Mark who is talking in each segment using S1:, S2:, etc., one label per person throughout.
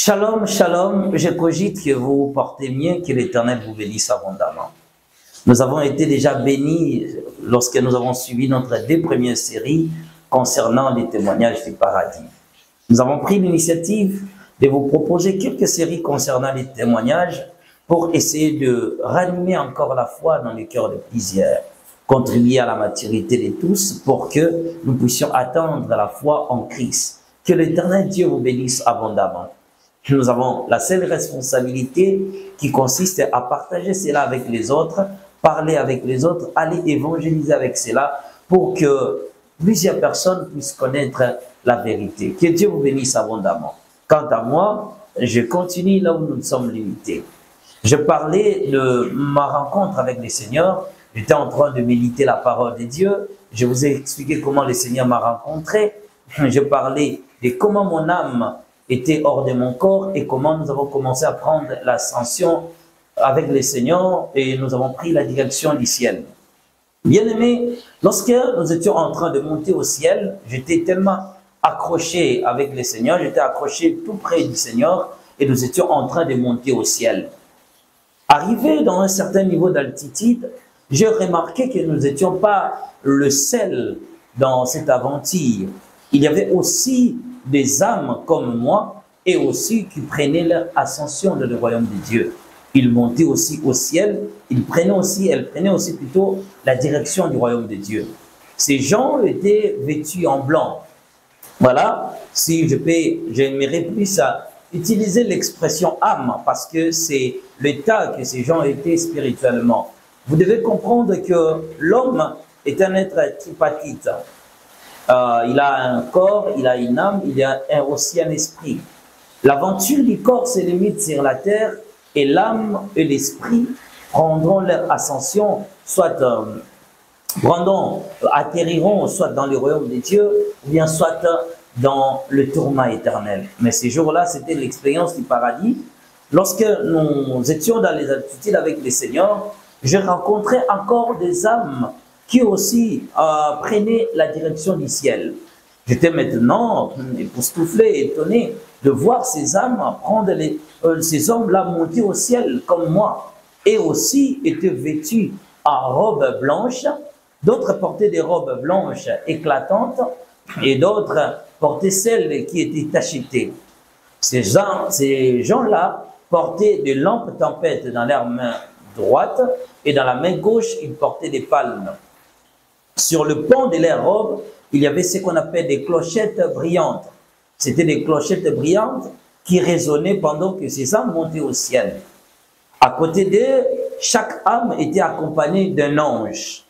S1: Shalom, shalom, je cogite que vous vous portez bien, que l'Éternel vous bénisse abondamment. Nous avons été déjà bénis lorsque nous avons suivi notre deux premières séries concernant les témoignages du paradis. Nous avons pris l'initiative de vous proposer quelques séries concernant les témoignages pour essayer de ranimer encore la foi dans le cœur de plusieurs, contribuer à la maturité de tous pour que nous puissions atteindre la foi en Christ. Que l'Éternel Dieu vous bénisse abondamment. Nous avons la seule responsabilité qui consiste à partager cela avec les autres, parler avec les autres, aller évangéliser avec cela pour que plusieurs personnes puissent connaître la vérité. Que Dieu vous bénisse abondamment. Quant à moi, je continue là où nous sommes limités. Je parlais de ma rencontre avec le Seigneur. J'étais en train de méditer la parole de Dieu. Je vous ai expliqué comment le Seigneur m'a rencontré. Je parlais de comment mon âme était hors de mon corps et comment nous avons commencé à prendre l'ascension avec le Seigneur et nous avons pris la direction du ciel. Bien-aimés, lorsque nous étions en train de monter au ciel, j'étais tellement accroché avec le Seigneur, j'étais accroché tout près du Seigneur et nous étions en train de monter au ciel. Arrivé dans un certain niveau d'altitude, j'ai remarqué que nous n'étions pas le seul dans cette aventure. Il y avait aussi des âmes comme moi et aussi qui prenaient leur ascension dans le royaume de Dieu. Ils montaient aussi au ciel, elles prenaient aussi plutôt la direction du royaume de Dieu. Ces gens étaient vêtus en blanc. Voilà, si j'aimerais plus à utiliser l'expression âme parce que c'est l'état que ces gens étaient spirituellement. Vous devez comprendre que l'homme est un être tripartite. Il a un corps, il a une âme, il a aussi un esprit. L'aventure du corps se limite sur la terre et l'âme et l'esprit prendront leur ascension, soit atterriront soit dans le royaume de Dieu, ou bien soit dans le tourment éternel. Mais ces jours-là, c'était l'expérience du paradis. Lorsque nous étions dans les altitudes avec le Seigneur, je rencontrais encore des âmes qui aussi prenaient la direction du ciel. J'étais maintenant époustouflé, étonné de voir ces âmes prendre ces hommes-là monter au ciel comme moi, et aussi étaient vêtus en robes blanches, d'autres portaient des robes blanches éclatantes, et d'autres portaient celles qui étaient tachetées. Ces gens-là portaient des lampes tempêtes dans leur main droite, et dans la main gauche, ils portaient des palmes. Sur le pont de leurs robes, il y avait ce qu'on appelle des clochettes brillantes. C'était des clochettes brillantes qui résonnaient pendant que ces âmes montaient au ciel. À côté d'eux, chaque âme était accompagnée d'un ange.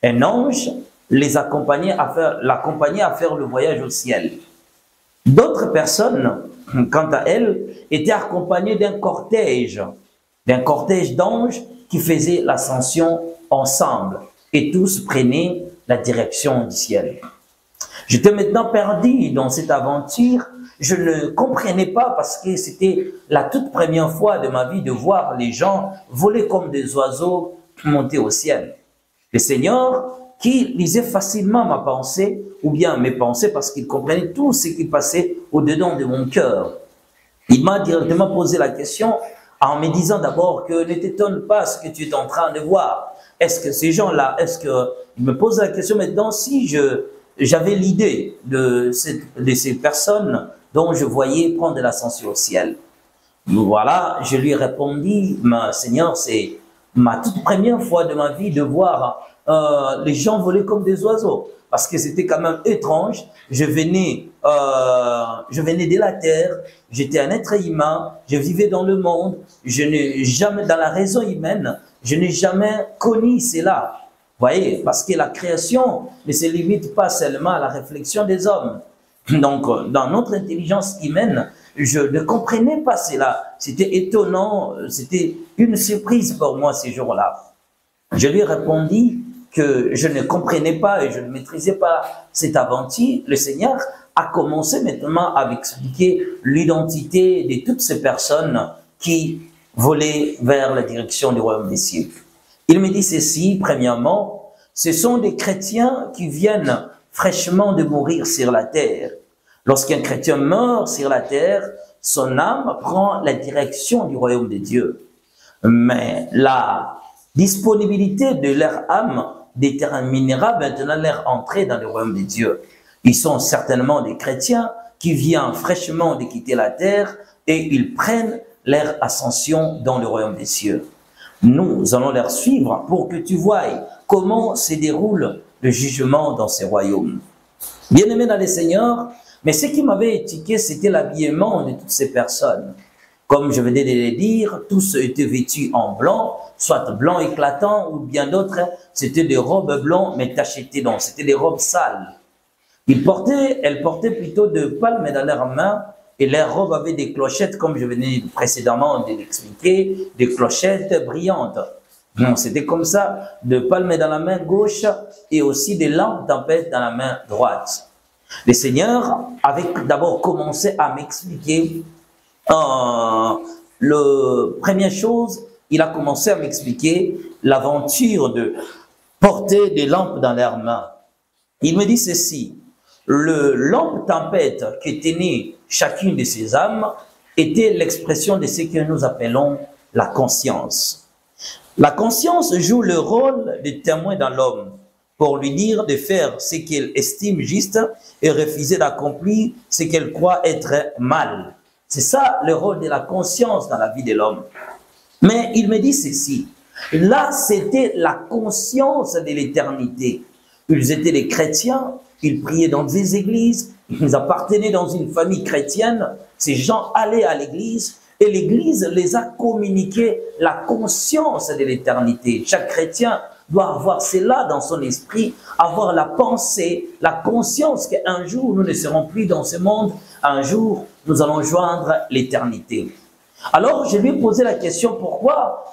S1: Un ange l'accompagnait à faire le voyage au ciel. D'autres personnes, quant à elles, étaient accompagnées d'un cortège d'anges qui faisaient l'ascension ensemble. Et tous prenaient la direction du ciel. J'étais maintenant perdu dans cette aventure. Je ne comprenais pas parce que c'était la toute première fois de ma vie de voir les gens voler comme des oiseaux monter au ciel. Le Seigneur, qui lisait facilement ma pensée, ou bien mes pensées parce qu'il comprenait tout ce qui passait au-dedans de mon cœur. Il m'a directement posé la question en me disant d'abord que ne t'étonne pas ce que tu es en train de voir. Est-ce que ces gens-là, il me pose la question maintenant si j'avais l'idée de ces personnes dont je voyais prendre l'ascension au ciel. Voilà, je lui ai répondu, Seigneur, c'est ma toute première fois de ma vie de voir les gens voler comme des oiseaux. Parce que c'était quand même étrange. Je venais de la terre, j'étais un être humain, je vivais dans le monde, je n'ai jamais, dans la raison humaine, je n'ai jamais connu cela. Vous voyez, parce que la création ne se limite pas seulement à la réflexion des hommes. Donc, dans notre intelligence humaine, je ne comprenais pas cela. C'était étonnant, c'était une surprise pour moi ces jours-là. Je lui ai répondu que je ne comprenais pas et je ne maîtrisais pas cette aventure. Le Seigneur a commencé maintenant à m'expliquer l'identité de toutes ces personnes qui volaient vers la direction du royaume des cieux. Il me dit ceci, premièrement, ce sont des chrétiens qui viennent fraîchement de mourir sur la terre. Lorsqu'un chrétien meurt sur la terre, son âme prend la direction du royaume de Dieu. Mais la disponibilité de leur âme déterminera maintenant leur entrée dans le royaume de Dieu. Ils sont certainement des chrétiens qui viennent fraîchement de quitter la terre et ils prennent leur ascension dans le royaume des cieux. Nous allons leur suivre pour que tu voies comment se déroule le jugement dans ces royaumes. Bien-aimés dans le Seigneur, mais ce qui m'avait étiqué, c'était l'habillement de toutes ces personnes. Comme je venais de le dire, tous étaient vêtus en blanc, soit blanc éclatant ou bien d'autres, c'était des robes blancs mais tachetées, donc c'était des robes sales. Elles portaient plutôt de palmes dans leurs mains et leurs robes avaient des clochettes, comme je venais précédemment de l'expliquer, des clochettes brillantes. C'était comme ça, de palmes dans la main gauche et aussi des lampes tempêtes dans la main droite. Le Seigneur avait d'abord commencé à m'expliquer, la première chose, il a commencé à m'expliquer l'aventure de porter des lampes dans leurs mains. Il me dit ceci, le lampe tempête qui tenait chacune de ces âmes était l'expression de ce que nous appelons la conscience. La conscience joue le rôle de témoin dans l'homme pour lui dire de faire ce qu'elle estime juste et refuser d'accomplir ce qu'elle croit être mal. C'est ça le rôle de la conscience dans la vie de l'homme. Mais il me dit ceci, là c'était la conscience de l'éternité. Ils étaient des chrétiens, ils priaient dans des églises, ils appartenaient dans une famille chrétienne, ces gens allaient à l'église et l'église les a communiqué la conscience de l'éternité. Chaque chrétien doit avoir cela dans son esprit, avoir la pensée, la conscience qu'un jour nous ne serons plus dans ce monde, un jour nous allons joindre l'éternité. Alors je lui ai posé la question pourquoi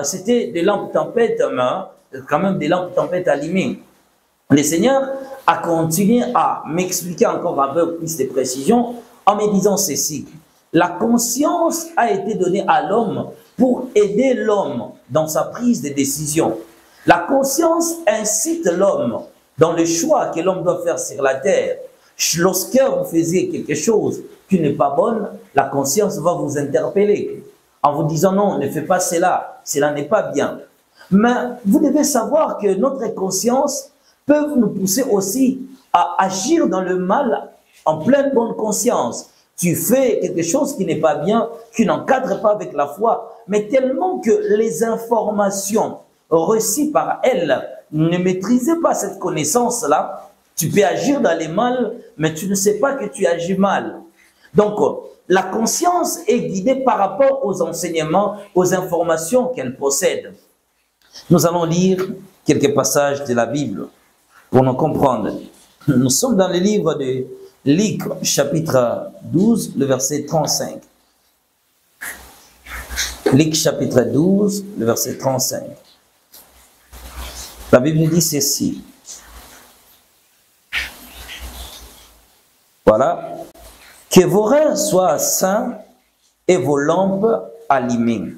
S1: c'était des lampes tempête, quand même des lampes tempête allumées. Le Seigneur a continué à m'expliquer encore un peu plus de précision en me disant ceci. La conscience a été donnée à l'homme pour aider l'homme dans sa prise de décision. La conscience incite l'homme dans le choix que l'homme doit faire sur la terre. Lorsque vous faisiez quelque chose qui n'est pas bonne, la conscience va vous interpeller en vous disant non, ne fais pas cela, cela n'est pas bien. Mais vous devez savoir que notre conscience peut nous pousser aussi à agir dans le mal en pleine bonne conscience. Tu fais quelque chose qui n'est pas bien, qui n'encadre pas avec la foi, mais tellement que les informations reçues par elle ne maîtrisaient pas cette connaissance-là, tu peux agir dans les mal, mais tu ne sais pas que tu agis mal. Donc, la conscience est guidée par rapport aux enseignements, aux informations qu'elle possède. Nous allons lire quelques passages de la Bible pour nous comprendre. Nous sommes dans le livre de Luc, chapitre 12, le verset 35. Luc, chapitre 12, le verset 35. La Bible dit ceci. Voilà. Que vos reins soient saints et vos lampes allumées.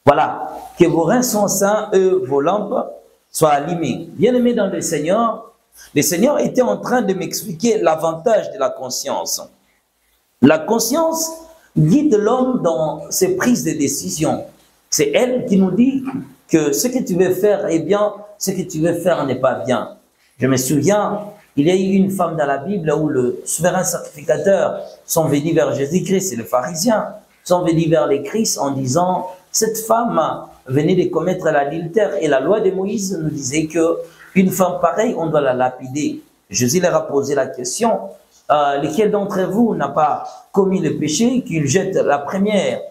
S1: Voilà. Que vos reins soient saints et vos lampes soient allumées. Bien-aimés dans le Seigneur était en train de m'expliquer l'avantage de la conscience. La conscience guide l'homme dans ses prises de décision. C'est elle qui nous dit que ce que tu veux faire est bien, ce que tu veux faire n'est pas bien. Je me souviens, il y a eu une femme dans la Bible où le souverain sacrificateur sont venus vers Jésus-Christ, et les pharisiens sont venus vers les Christ en disant « Cette femme venait de commettre l'adultère et la loi de Moïse nous disait que une femme pareille, on doit la lapider. » Jésus leur a posé la question « Lequel d'entre vous n'a pas commis le péché qu'il jette la pierre ?»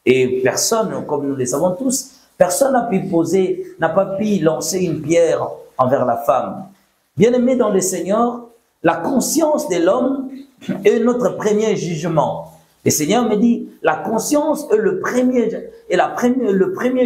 S1: Et personne, comme nous le savons tous, personne n'a pas pu lancer une pierre envers la femme. Bien-aimés dans le Seigneur, la conscience de l'homme est notre premier jugement. Le Seigneur me dit, la conscience est le premier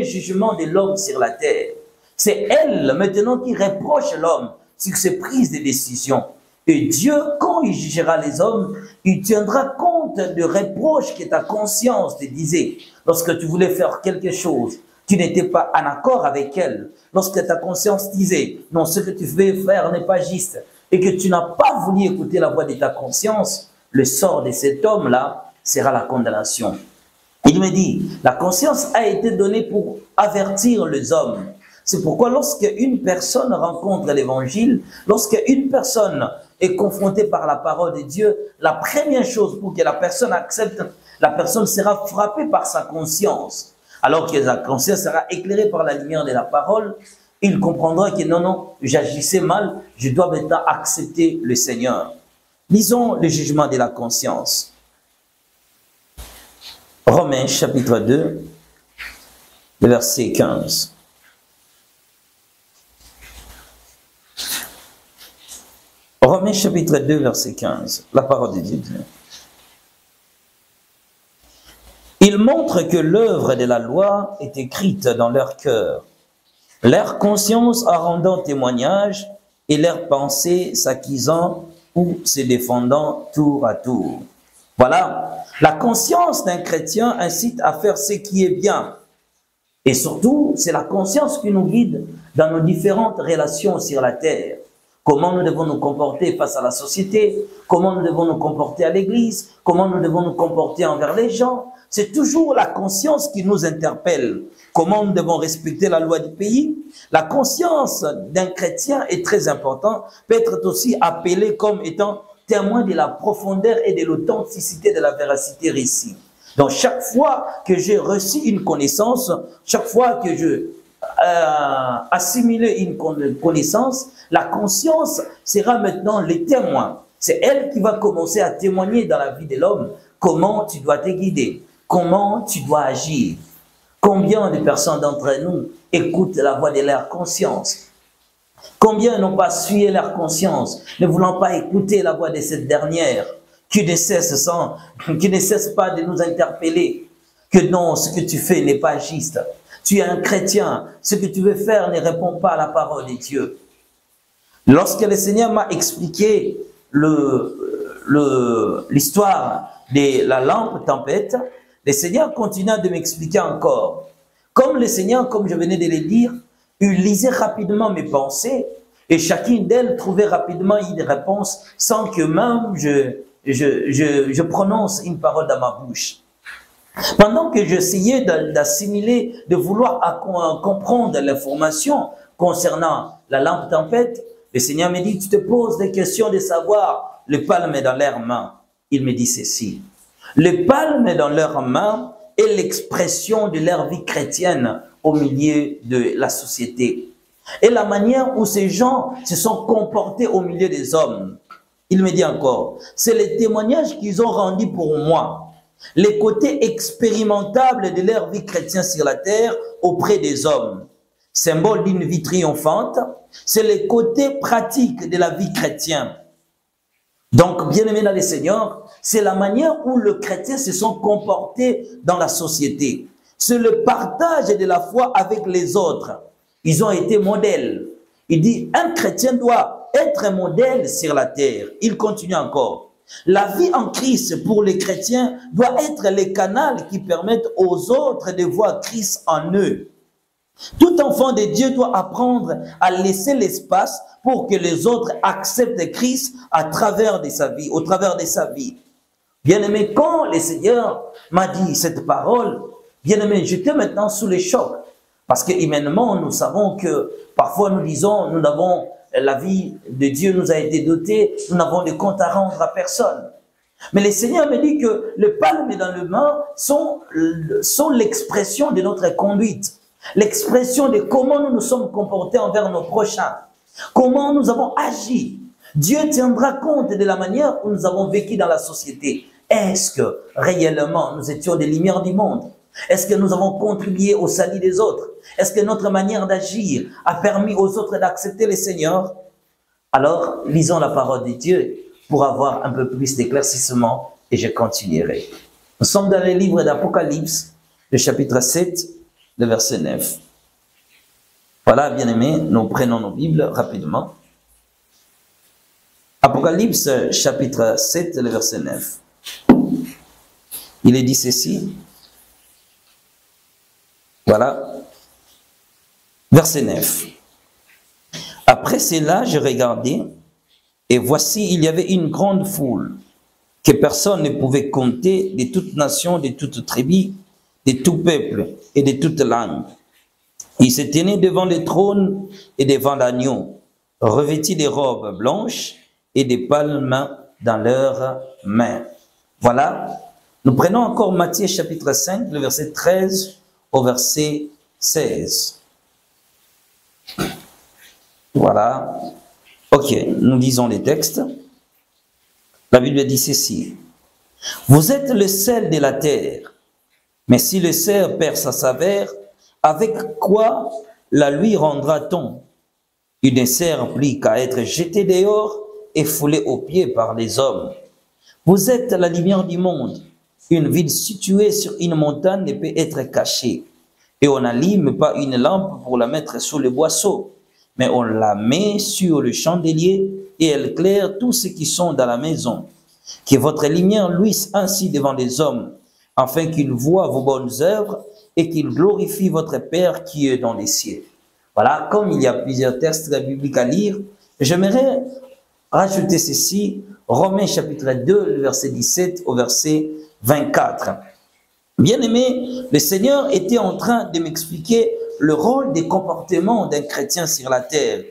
S1: jugement de l'homme sur la terre. C'est elle maintenant qui reproche l'homme sur ses prises de décision. Et Dieu, quand il jugera les hommes, il tiendra compte de reproches que ta conscience te disait. Lorsque tu voulais faire quelque chose, tu n'étais pas en accord avec elle. Lorsque ta conscience disait, non, ce que tu veux faire n'est pas juste, et que tu n'as pas voulu écouter la voix de ta conscience, le sort de cet homme-là sera la condamnation. Il me dit, la conscience a été donnée pour avertir les hommes. C'est pourquoi lorsque une personne rencontre l'évangile, lorsque une personne est confrontée par la parole de Dieu, la première chose pour que la personne accepte, la personne sera frappée par sa conscience. Alors que sa conscience sera éclairée par la lumière de la parole, il comprendra que non, non, j'agissais mal, je dois maintenant accepter le Seigneur. Lisons le jugement de la conscience. Romains chapitre 2, le verset 15. Romains chapitre 2, verset 15. La parole de Dieu dit. Il montre que l'œuvre de la loi est écrite dans leur cœur, leur conscience en rendant témoignage et leurs pensées s'acquisant ou se défendant tour à tour. Voilà, la conscience d'un chrétien incite à faire ce qui est bien. Et surtout, c'est la conscience qui nous guide dans nos différentes relations sur la terre. Comment nous devons nous comporter face à la société, comment nous devons nous comporter à l'église, comment nous devons nous comporter envers les gens. C'est toujours la conscience qui nous interpelle. Comment nous devons respecter la loi du pays. La conscience d'un chrétien est très importante, peut être aussi appelée comme étant témoin de la profondeur et de l'authenticité de la véracité récite. Donc chaque fois que j'ai reçu une connaissance, chaque fois que je assimile une connaissance, la conscience sera maintenant le témoin. C'est elle qui va commencer à témoigner dans la vie de l'homme comment tu dois te guider, comment tu dois agir. Combien de personnes d'entre nous écoutent la voix de leur conscience? Combien n'ont pas suivi leur conscience, ne voulant pas écouter la voix de cette dernière, qui ne cesse pas de nous interpeller, que non, ce que tu fais n'est pas juste. Tu es un chrétien, ce que tu veux faire ne répond pas à la parole de Dieu. Lorsque le Seigneur m'a expliqué l'histoire de la lampe tempête, le Seigneur continua de m'expliquer encore. Comme le Seigneur, comme je venais de le dire, il lisait rapidement mes pensées et chacune d'elles trouvait rapidement une réponse sans que même je prononce une parole dans ma bouche. Pendant que j'essayais d'assimiler, de vouloir comprendre l'information concernant la lampe tempête, le Seigneur me dit, tu te poses des questions de savoir le palme dans leurs mains. Il me dit ceci, le palme dans leurs mains est l'expression de leur vie chrétienne au milieu de la société. Et la manière où ces gens se sont comportés au milieu des hommes. Il me dit encore, c'est le témoignage qu'ils ont rendu pour moi. Les côtés expérimentables de leur vie chrétienne sur la terre auprès des hommes. Symbole d'une vie triomphante, c'est les côtés pratiques de la vie chrétienne. Donc, bien aimé dans le Seigneur, c'est la manière où les chrétiens se sont comportés dans la société. C'est le partage de la foi avec les autres. Ils ont été modèles. Il dit, un chrétien doit être un modèle sur la terre. Il continue encore. La vie en Christ pour les chrétiens doit être le canal qui permettent aux autres de voir Christ en eux. Tout enfant de Dieu doit apprendre à laisser l'espace pour que les autres acceptent Christ à travers de sa vie, au travers de sa vie. Bien-aimé, quand le Seigneur m'a dit cette parole, bien-aimé, j'étais maintenant sous le choc. Parce que humainement, nous savons que parfois nous disons, nous n'avons, la vie de Dieu nous a été dotée, nous n'avons de compte à rendre à personne. Mais le Seigneur me dit que le palme dans le main sont l'expression de notre conduite. L'expression de comment nous nous sommes comportés envers nos prochains. Comment nous avons agi. Dieu tiendra compte de la manière où nous avons vécu dans la société. Est-ce que réellement nous étions des lumières du monde? Est-ce que nous avons contribué au salut des autres? Est-ce que notre manière d'agir a permis aux autres d'accepter le Seigneur? Alors, lisons la parole de Dieu pour avoir un peu plus d'éclaircissement et je continuerai. Nous sommes dans le livre d'Apocalypse, le chapitre 7, le verset 9. Voilà, bien-aimés, nous prenons nos Bibles rapidement. Apocalypse, chapitre 7, le verset 9. Il est dit ceci. Voilà. Verset 9. Après cela, je regardais, et voici, il y avait une grande foule, que personne ne pouvait compter, de toute nation, de toute tribu, de tout peuple et de toute langue. Ils se tenaient devant le trône et devant l'agneau, revêtis de robes blanches et des palmes dans leurs mains. Voilà, nous prenons encore Matthieu chapitre 5, le verset 13 au verset 16. Voilà, ok, nous lisons les textes. La Bible dit ceci. Vous êtes le sel de la terre, mais si le sel perd sa saveur, avec quoi la lui rendra-t-on? Il ne sert plus qu'à être jeté dehors et foulé aux pieds par les hommes. Vous êtes la lumière du monde. Une ville située sur une montagne ne peut être cachée. Et on n'allume pas une lampe pour la mettre sous le boisseau, mais on la met sur le chandelier et elle éclaire tous ceux qui sont dans la maison. Que votre lumière luise ainsi devant les hommes, afin qu'ils voient vos bonnes œuvres et qu'ils glorifient votre Père qui est dans les cieux. Voilà, comme il y a plusieurs textes bibliques à lire, j'aimerais rajouter ceci, Romains chapitre 2, le verset 17 au verset 24. Bien-aimé, le Seigneur était en train de m'expliquer le rôle des comportements d'un chrétien sur la terre.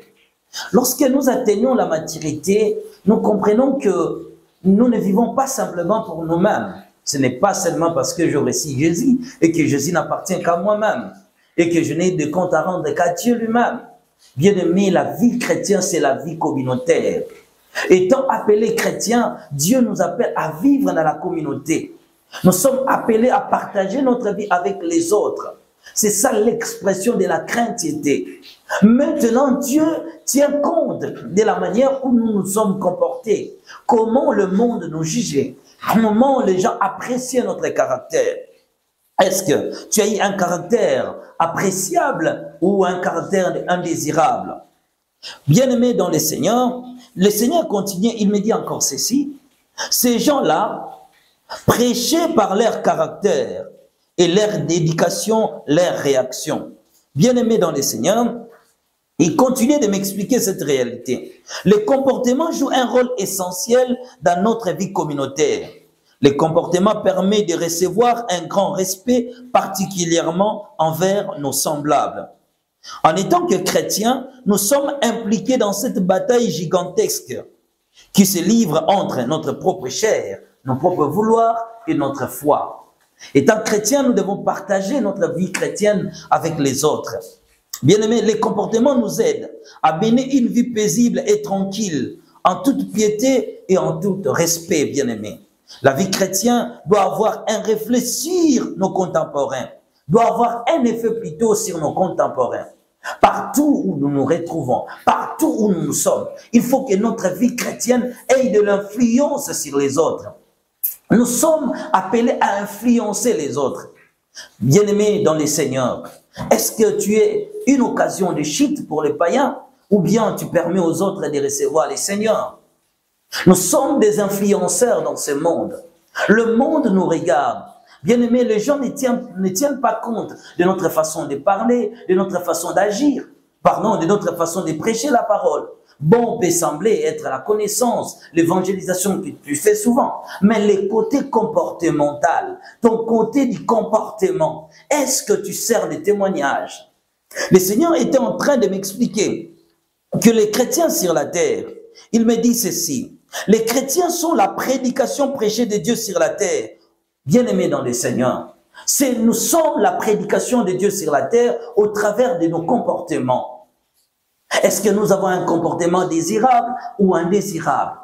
S1: Lorsque nous atteignons la maturité, nous comprenons que nous ne vivons pas simplement pour nous-mêmes. Ce n'est pas seulement parce que je reçois Jésus et que Jésus n'appartient qu'à moi-même et que je n'ai de compte à rendre qu'à Dieu lui-même. Bien-aimé, la vie chrétienne, c'est la vie communautaire. Étant appelés chrétiens, Dieu nous appelle à vivre dans la communauté. Nous sommes appelés à partager notre vie avec les autres. C'est ça l'expression de la chrétienté. Maintenant, Dieu tient compte de la manière où nous nous sommes comportés, comment le monde nous jugeait, comment les gens appréciaient notre caractère. Est-ce que tu as eu un caractère appréciable ou un caractère indésirable? Bien-aimé dans le Seigneur continue, il me dit encore ceci, ces gens-là prêchaient par leur caractère et leur dédication, leur réaction. Bien-aimé dans le Seigneur, il continue de m'expliquer cette réalité. Le comportement joue un rôle essentiel dans notre vie communautaire. Le comportement permet de recevoir un grand respect, particulièrement envers nos semblables. En étant que chrétiens, nous sommes impliqués dans cette bataille gigantesque qui se livre entre notre propre chair, nos propres vouloirs et notre foi. Étant chrétiens, nous devons partager notre vie chrétienne avec les autres. Bien-aimés, les comportements nous aident à mener une vie paisible et tranquille, en toute piété et en tout respect, bien-aimés. La vie chrétienne doit avoir un reflet sur nos contemporains, doit avoir un effet plutôt sur nos contemporains. Partout où nous nous retrouvons, partout où nous sommes, il faut que notre vie chrétienne ait de l'influence sur les autres. Nous sommes appelés à influencer les autres. Bien-aimés dans les Seigneurs, est-ce que tu es une occasion de chute pour les païens ou bien tu permets aux autres de recevoir les Seigneurs? Nous sommes des influenceurs dans ce monde. Le monde nous regarde. Bien-aimés, les gens ne tiennent pas compte de notre façon de parler, de notre façon d'agir, pardon, de notre façon de prêcher la parole. Bon peut sembler être la connaissance, l'évangélisation que tu fais souvent, mais le côté comportemental, ton côté du comportement, est-ce que tu sers de témoignage? Le Seigneur était en train de m'expliquer que les chrétiens sur la terre, il me dit ceci, les chrétiens sont la prédication prêchée de Dieu sur la terre. Bien-aimés dans le Seigneur, nous sommes la prédication de Dieu sur la terre au travers de nos comportements. Est-ce que nous avons un comportement désirable ou indésirable?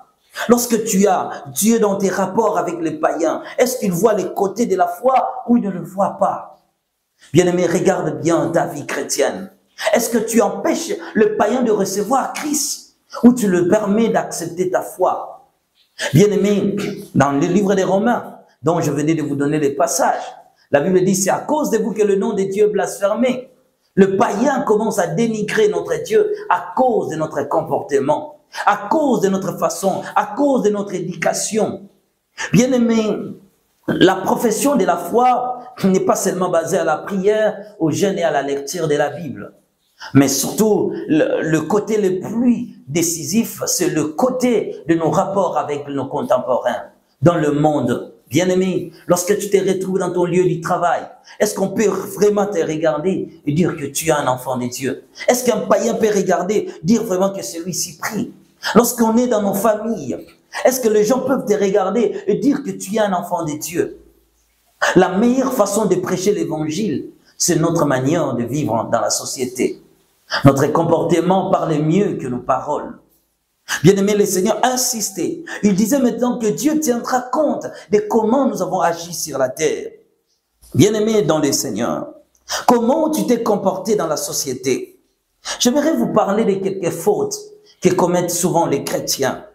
S1: Lorsque tu as Dieu dans tes rapports avec les païens, est-ce qu'il voit les côtés de la foi ou il ne le voit pas? Bien-aimé, regarde bien ta vie chrétienne. Est-ce que tu empêches le païen de recevoir Christ ou tu le permets d'accepter ta foi? Bien-aimé, dans le livre des Romains, dont je venais de vous donner les passages, la Bible dit, c'est à cause de vous que le nom de Dieu est blasphémé. Le païen commence à dénigrer notre Dieu à cause de notre comportement, à cause de notre façon, à cause de notre éducation. Bien-aimé, la profession de la foi n'est pas seulement basée à la prière, au jeûne et à la lecture de la Bible. Mais surtout, le côté le plus décisif, c'est le côté de nos rapports avec nos contemporains. dans le monde. Bien-aimé, lorsque tu te retrouves dans ton lieu du travail, est-ce qu'on peut vraiment te regarder et dire que tu es un enfant de Dieu? Est-ce qu'un païen peut regarder, dire vraiment que celui-ci prie? Lorsqu'on est dans nos familles, est-ce que les gens peuvent te regarder et dire que tu es un enfant de Dieu? La meilleure façon de prêcher l'évangile, c'est notre manière de vivre dans la société. Notre comportement parle mieux que nos paroles. Bien-aimé, le Seigneur insistait. Il disait maintenant que Dieu tiendra compte de comment nous avons agi sur la terre. Bien-aimé dans le Seigneur, comment tu t'es comporté dans la société? J'aimerais vous parler de quelques fautes que commettent souvent les chrétiens.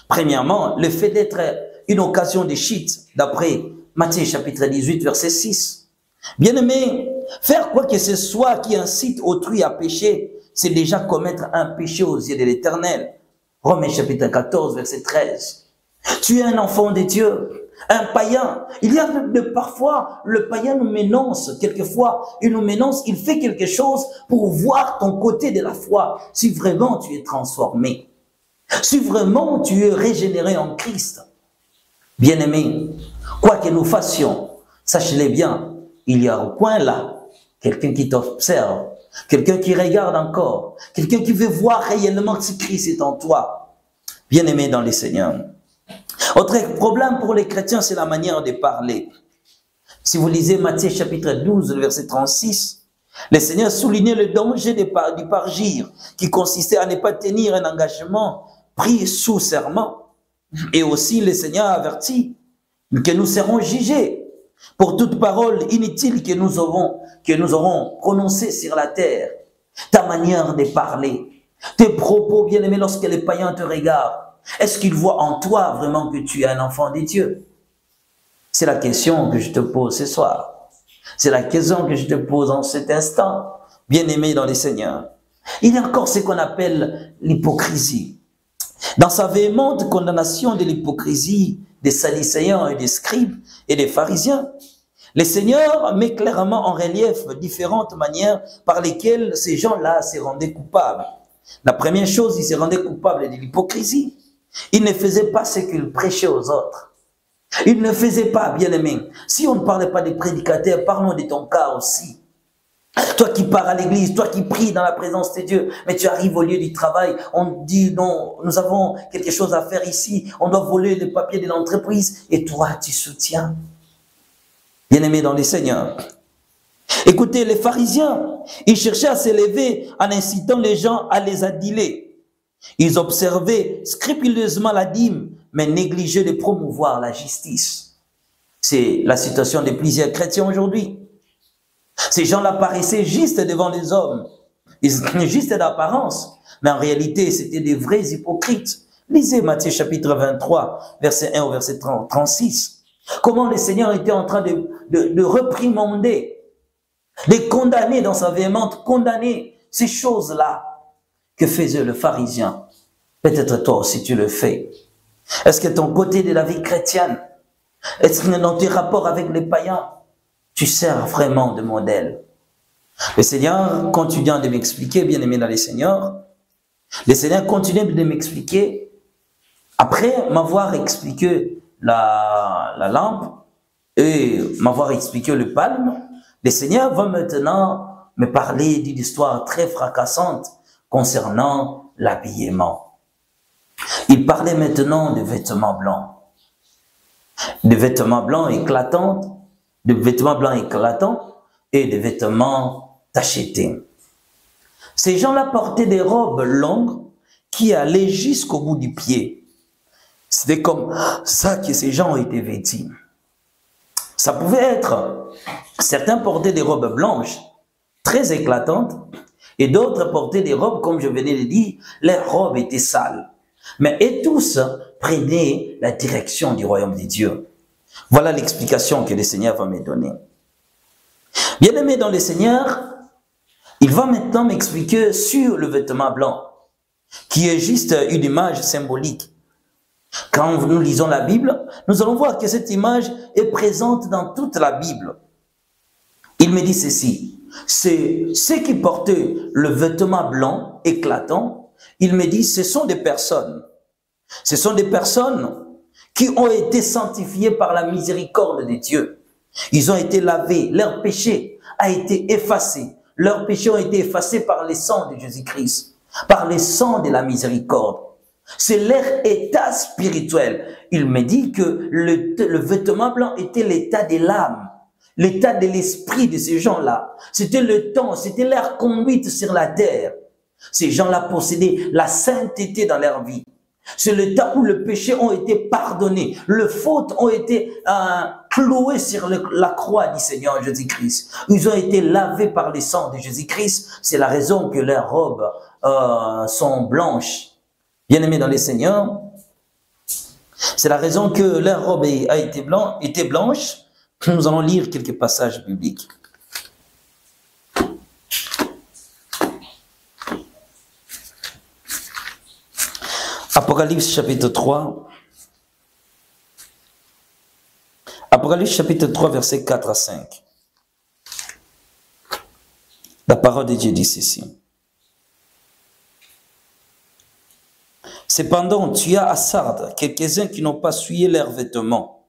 S1: Premièrement, le fait d'être une occasion de chute, d'après Matthieu chapitre 18, verset 6. Bien-aimé, faire quoi que ce soit qui incite autrui à pécher, c'est déjà commettre un péché aux yeux de l'Éternel. Romains chapitre 14, verset 13. Tu es un enfant de Dieu, un païen. Il y a parfois, le païen nous ménonce, quelquefois, il fait quelque chose pour voir ton côté de la foi, si vraiment tu es transformé, si vraiment tu es régénéré en Christ. Bien-aimé, quoi que nous fassions, sachez-le bien, il y a au coin là, quelqu'un qui t'observe, quelqu'un qui regarde encore, quelqu'un qui veut voir réellement si Christ est en toi. Bien-aimé dans le Seigneur. Autre problème pour les chrétiens, c'est la manière de parler. Si vous lisez Matthieu chapitre 12, verset 36, le Seigneur soulignait le danger du parjure, qui consistait à ne pas tenir un engagement pris sous serment. Et aussi, le Seigneur avertit que nous serons jugés pour toute parole inutile que nous aurons prononcée sur la terre. Ta manière de parler, tes propos, bien-aimés, lorsque les païens te regardent, est-ce qu'ils voient en toi vraiment que tu es un enfant de Dieu? C'est la question que je te pose ce soir. C'est la question que je te pose en cet instant, bien-aimé dans le Seigneur. Il y a encore ce qu'on appelle l'hypocrisie. Dans sa véhémente condamnation de l'hypocrisie des Sadducéens et des scribes et des pharisiens, le Seigneur met clairement en relief différentes manières par lesquelles ces gens-là se rendaient coupables. La première chose, ils se rendaient coupables de l'hypocrisie. Ils ne faisaient pas ce qu'ils prêchaient aux autres. Ils ne faisaient pas, bien-aimés. Si on ne parlait pas des prédicateurs, parlons de ton cas aussi. Toi qui pars à l'église, toi qui pries dans la présence de Dieu, mais tu arrives au lieu du travail, on dit non, nous avons quelque chose à faire ici, on doit voler les papiers de l'entreprise, et toi tu soutiens. Bien-aimés dans le Seigneur. Écoutez, les pharisiens, ils cherchaient à s'élever en incitant les gens à les adiler. Ils observaient scrupuleusement la dîme, mais négligeaient de promouvoir la justice. C'est la situation de plusieurs chrétiens aujourd'hui. Ces gens-là paraissaient justes devant les hommes, ils étaient justes d'apparence, mais en réalité, c'était des vrais hypocrites. Lisez Matthieu chapitre 23, verset 1 au verset 36. Comment le Seigneur était en train de réprimander, de condamner dans sa véhémente, condamner ces choses-là que faisait le pharisien. Peut-être toi aussi tu le fais. Est-ce que ton côté de la vie chrétienne, est-ce que dans tes rapports avec les païens, tu sers vraiment de modèle? Le Seigneur continue de m'expliquer, bien-aimé dans le Seigneur continue de m'expliquer, après m'avoir expliqué la lampe et m'avoir expliqué le palme, le Seigneur va maintenant me parler d'une histoire très fracassante concernant l'habillement. Il parlait maintenant de vêtements blancs. De vêtements blancs éclatants, de vêtements blancs éclatants et de vêtements tachetés. Ces gens-là portaient des robes longues qui allaient jusqu'au bout du pied. C'était comme ça que ces gens ont été vêtus. Ça pouvait être, certains portaient des robes blanches, très éclatantes, et d'autres portaient des robes, comme je venais de dire, les robes étaient sales. Mais et tous prenaient la direction du royaume de Dieu. Voilà l'explication que le Seigneur va me donner. Bien-aimé dans le Seigneur, il va maintenant m'expliquer sur le vêtement blanc, qui est juste une image symbolique. Quand nous lisons la Bible, nous allons voir que cette image est présente dans toute la Bible. Il me dit ceci, c'est ceux qui portaient le vêtement blanc éclatant, il me dit ce sont des personnes qui ont été sanctifiés par la miséricorde de Dieu. Ils ont été lavés, leur péché a été effacé. Leurs péchés ont été effacés par le sang de Jésus-Christ, par le sang de la miséricorde. C'est leur état spirituel. Il me dit que le vêtement blanc était l'état de l'âme, l'état de l'esprit de ces gens-là. C'était le temps, c'était leur conduite sur la terre. Ces gens-là possédaient la sainteté dans leur vie. C'est le temps où le péché ont été pardonnés, les fautes ont été clouées sur la croix du Seigneur Jésus-Christ. Ils ont été lavés par le sang de Jésus-Christ. C'est la raison que leurs robes sont blanches. Bien-aimés dans le Seigneur, c'est la raison que leur robe était blanche. Nous allons lire quelques passages bibliques. Apocalypse chapitre 3. Apocalypse chapitre 3, versets 4 à 5. La parole de Dieu dit ceci. Cependant, tu as à Sardes quelques-uns qui n'ont pas souillé leurs vêtements.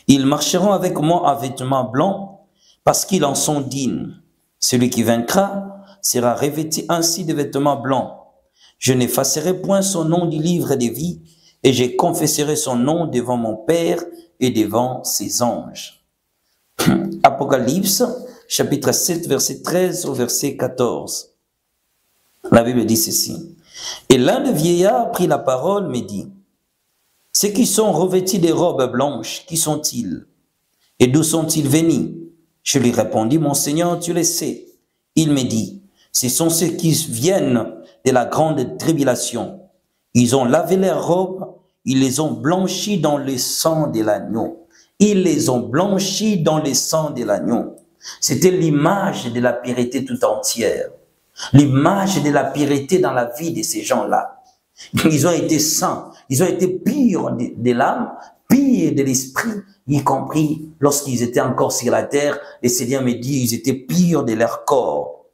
S1: Ils marcheront avec moi en vêtements blancs parce qu'ils en sont dignes. Celui qui vaincra sera revêtu ainsi de vêtements blancs. Je n'effacerai point son nom du livre des vies et je confesserai son nom devant mon Père et devant ses anges. Apocalypse, chapitre 7, verset 13 au verset 14. La Bible dit ceci. Et l'un des vieillards prit la parole, me dit, ceux qui sont revêtus des robes blanches, qui sont-ils? Et d'où sont-ils venus? Je lui répondis, mon Seigneur, tu le sais. Il me dit, ce sont ceux qui viennent de la grande tribulation. Ils ont lavé leurs robes, ils les ont blanchis dans le sang de l'agneau. Ils les ont blanchis dans le sang de l'agneau. C'était l'image de la pureté tout entière. L'image de la pureté dans la vie de ces gens-là. Ils ont été saints, ils ont été purs de l'âme, purs de l'esprit, y compris lorsqu'ils étaient encore sur la terre. Le Seigneur me dit, ils étaient purs de leur corps.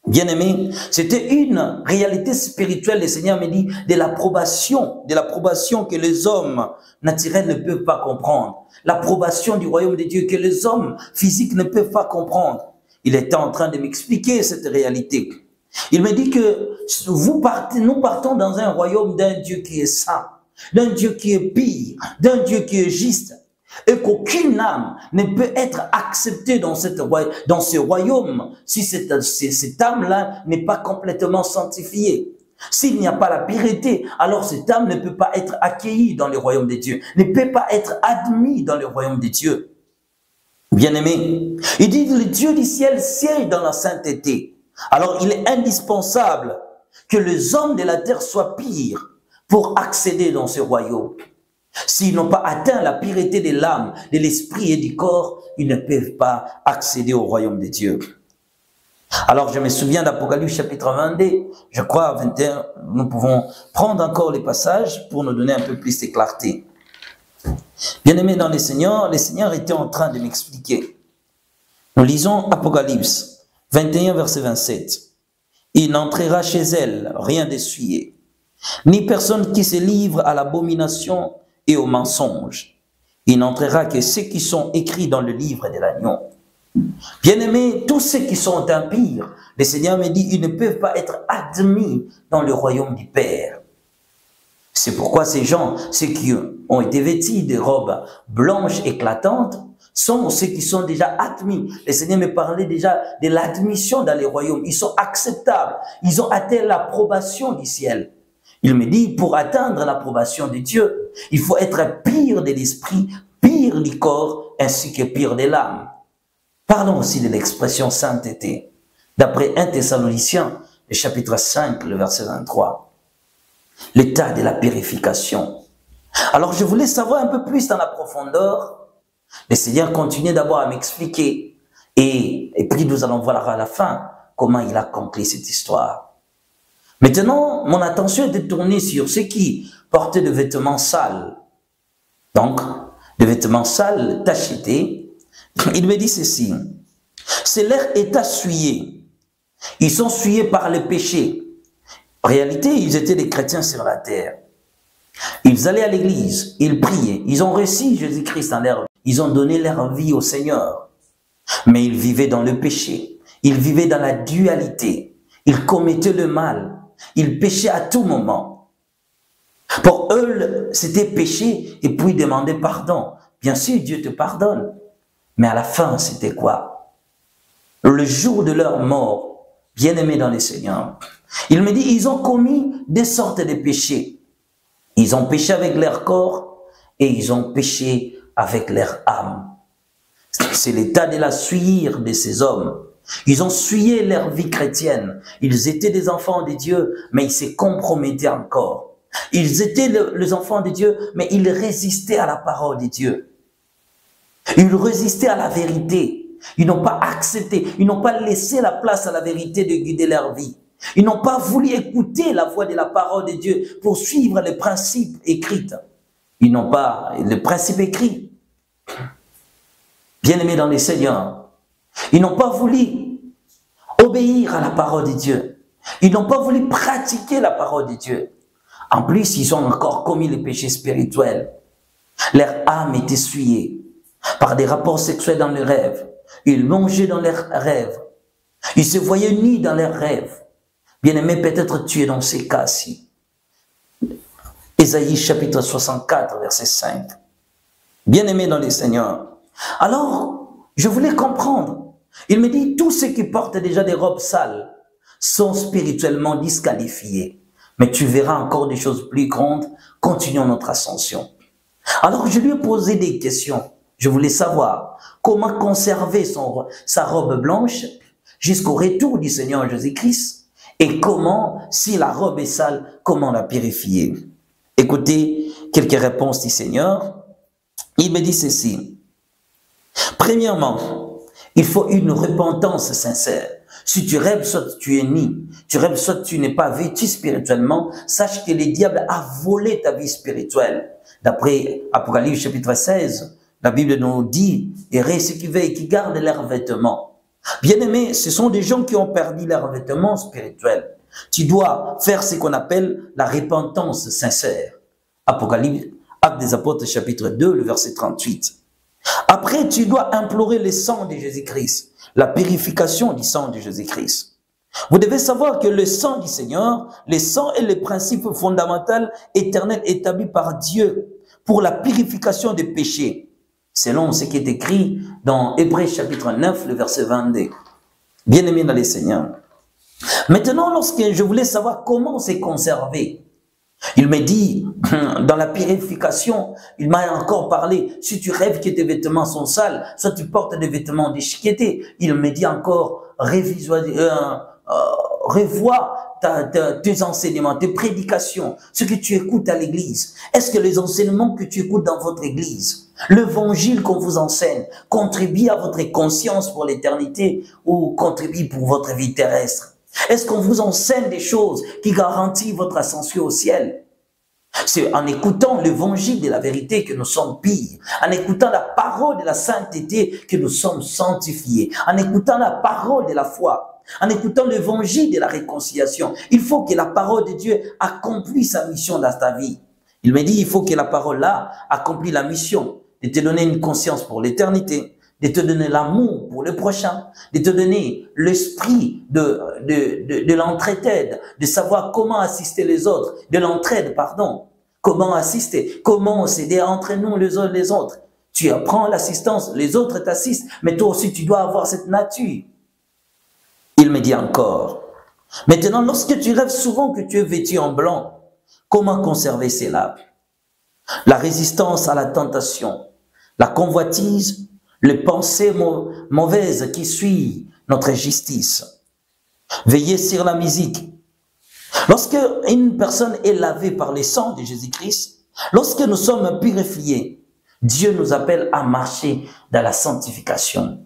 S1: Bien-aimés, c'était une réalité spirituelle, le Seigneur me dit, de l'approbation que les hommes naturels ne peuvent pas comprendre. L'approbation du royaume de Dieu que les hommes physiques ne peuvent pas comprendre. Il était en train de m'expliquer cette réalité. Il me dit que nous partons dans un royaume d'un Dieu qui est saint, d'un Dieu qui est pire, d'un Dieu qui est juste, et qu'aucune âme ne peut être acceptée dans ce royaume si cette âme-là n'est pas complètement sanctifiée. S'il n'y a pas la pureté, alors cette âme ne peut pas être accueillie dans le royaume de Dieu, ne peut pas être admise dans le royaume de Dieu. Bien-aimé, il dit le Dieu du ciel siège dans la sainteté. Alors il est indispensable que les hommes de la terre soient purs pour accéder dans ce royaume. S'ils n'ont pas atteint la pureté de l'âme, de l'esprit et du corps, ils ne peuvent pas accéder au royaume de Dieu. Alors je me souviens d'Apocalypse chapitre 22, je crois 21, nous pouvons prendre encore les passages pour nous donner un peu plus de clarté. Bien-aimés dans le Seigneur était en train de m'expliquer. Nous lisons Apocalypse 21, verset 27. Il n'entrera chez elle rien d'essuyé, ni personne qui se livre à l'abomination et au mensonge. Il n'entrera que ceux qui sont écrits dans le livre de l'agneau. Bien-aimés, tous ceux qui sont impies, le Seigneur me dit, ils ne peuvent pas être admis dans le royaume du Père. C'est pourquoi ces gens, ceux qui ont été vêtus de robes blanches éclatantes, sont ceux qui sont déjà admis. Le Seigneur me parlait déjà de l'admission dans les royaumes. Ils sont acceptables. Ils ont atteint l'approbation du ciel. Il me dit, pour atteindre l'approbation de Dieu, il faut être pur de l'esprit, pur du corps, ainsi que pur de l'âme. Parlons aussi de l'expression sainteté. D'après 1 Thessaloniciens, le chapitre 5, le verset 23. L'état de la purification. Alors je voulais savoir un peu plus dans la profondeur. Le Seigneur continue d'abord à m'expliquer. Et puis nous allons voir à la fin comment il a accompli cette histoire. Maintenant, mon attention est tournée sur ceux qui portaient des vêtements sales. Donc, des vêtements sales, tachetés. Il me dit ceci. C'est leur état souillé. Ils sont souillés par le péché. En réalité, ils étaient des chrétiens sur la terre. Ils allaient à l'église, ils priaient, ils ont reçu Jésus-Christ dans leur vie. Ils ont donné leur vie au Seigneur. Mais ils vivaient dans le péché. Ils vivaient dans la dualité. Ils commettaient le mal. Ils péchaient à tout moment. Pour eux, c'était pécher et puis demander pardon. Bien sûr, Dieu te pardonne. Mais à la fin, c'était quoi? Le jour de leur mort, bien-aimés dans le Seigneur, il me dit, ils ont commis des sortes de péchés. Ils ont péché avec leur corps et ils ont péché avec leur âme. C'est l'état de la souillure de ces hommes. Ils ont souillé leur vie chrétienne. Ils étaient des enfants de Dieu, mais ils se compromettaient encore. Ils étaient les enfants de Dieu, mais ils résistaient à la parole de Dieu. Ils résistaient à la vérité. Ils n'ont pas accepté, ils n'ont pas laissé la place à la vérité de guider leur vie. Ils n'ont pas voulu écouter la voix de la parole de Dieu pour suivre les principes écrits. Ils n'ont pas le principe écrit. Bien-aimés dans les Seigneurs, ils n'ont pas voulu obéir à la parole de Dieu. Ils n'ont pas voulu pratiquer la parole de Dieu. En plus, ils ont encore commis les péchés spirituels. Leur âme était souillée par des rapports sexuels dans les rêves. Ils mangeaient dans leurs rêves. Ils se voyaient nus dans leurs rêves. Bien-aimé, peut-être tu es dans ces cas-ci. Ésaïe chapitre 64, verset 5. Bien-aimé dans les Seigneurs. Alors, je voulais comprendre. Il me dit, tous ceux qui portent déjà des robes sales sont spirituellement disqualifiés. Mais tu verras encore des choses plus grandes. Continuons notre ascension. Alors, je lui ai posé des questions. Je voulais savoir comment conserver sa robe blanche jusqu'au retour du Seigneur Jésus-Christ et comment, si la robe est sale, comment la purifier. Écoutez quelques réponses du Seigneur. Il me dit ceci. Premièrement, il faut une repentance sincère. Si tu rêves, soit tu es ni, tu rêves, soit tu n'es pas vêtu spirituellement, sache que le diable a volé ta vie spirituelle. D'après Apocalypse chapitre 16, la Bible nous dit, errez ceux qui veillent et qui gardent leurs vêtements. Bien-aimés, ce sont des gens qui ont perdu leurs vêtements spirituels. Tu dois faire ce qu'on appelle la repentance sincère. Apocalypse, Actes des Apôtres chapitre 2, le verset 38. Après, tu dois implorer le sang de Jésus-Christ, la purification du sang de Jésus-Christ. Vous devez savoir que le sang du Seigneur, le sang est le principe fondamental éternel établi par Dieu pour la purification des péchés, selon ce qui est écrit dans Hébreux chapitre 9, le verset 22. Bien-aimés dans les Seigneurs. Maintenant, lorsque je voulais savoir comment c'est conservé, il me dit, dans la purification, il m'a encore parlé, si tu rêves que tes vêtements sont sales, soit tu portes des vêtements déchiquetés, il me dit encore, revois tes enseignements, tes prédications, ce que tu écoutes à l'église. Est-ce que les enseignements que tu écoutes dans votre église, l'évangile qu'on vous enseigne, contribue à votre conscience pour l'éternité ou contribue pour votre vie terrestre? Est-ce qu'on vous enseigne des choses qui garantissent votre ascension au ciel? C'est en écoutant l'évangile de la vérité que nous sommes purs. En écoutant la parole de la sainteté que nous sommes sanctifiés. En écoutant la parole de la foi. En écoutant l'évangile de la réconciliation. Il faut que la parole de Dieu accomplisse sa mission dans ta vie. Il me dit, il faut que la parole-là accomplisse la mission de te donner une conscience pour l'éternité, de te donner l'amour pour le prochain, de te donner l'esprit de l'entraide, de savoir comment assister les autres, de l'entraide, pardon. Comment assister, comment s'aider entre nous les uns les autres. Tu apprends l'assistance, les autres t'assistent, mais toi aussi tu dois avoir cette nature. Il me dit encore, maintenant lorsque tu rêves souvent que tu es vêtu en blanc, comment conserver cela? La résistance à la tentation, la convoitise, les pensées mauvaises qui suivent notre justice. Veillez sur la musique. Lorsque une personne est lavée par le sang de Jésus-Christ, lorsque nous sommes purifiés, Dieu nous appelle à marcher dans la sanctification.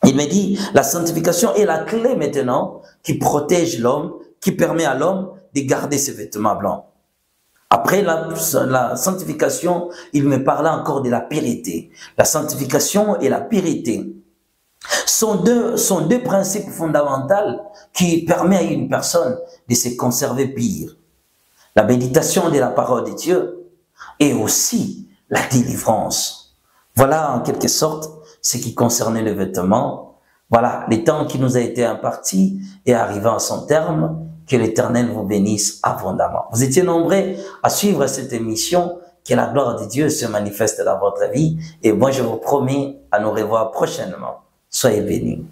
S1: Il me dit, la sanctification est la clé maintenant qui protège l'homme, qui permet à l'homme de garder ses vêtements blancs. Après la sanctification, il me parla encore de la pureté. La sanctification et la pureté sont deux principes fondamentaux qui permettent à une personne de se conserver pure. La méditation de la parole de Dieu et aussi la délivrance. Voilà en quelque sorte ce qui concernait les vêtements. Voilà, le temps qui nous a été imparti est arrivé à son terme. Que l'Éternel vous bénisse abondamment. Vous étiez nombreux à suivre cette émission. Que la gloire de Dieu se manifeste dans votre vie. Et moi, je vous promets à nous revoir prochainement. Soyez bénis.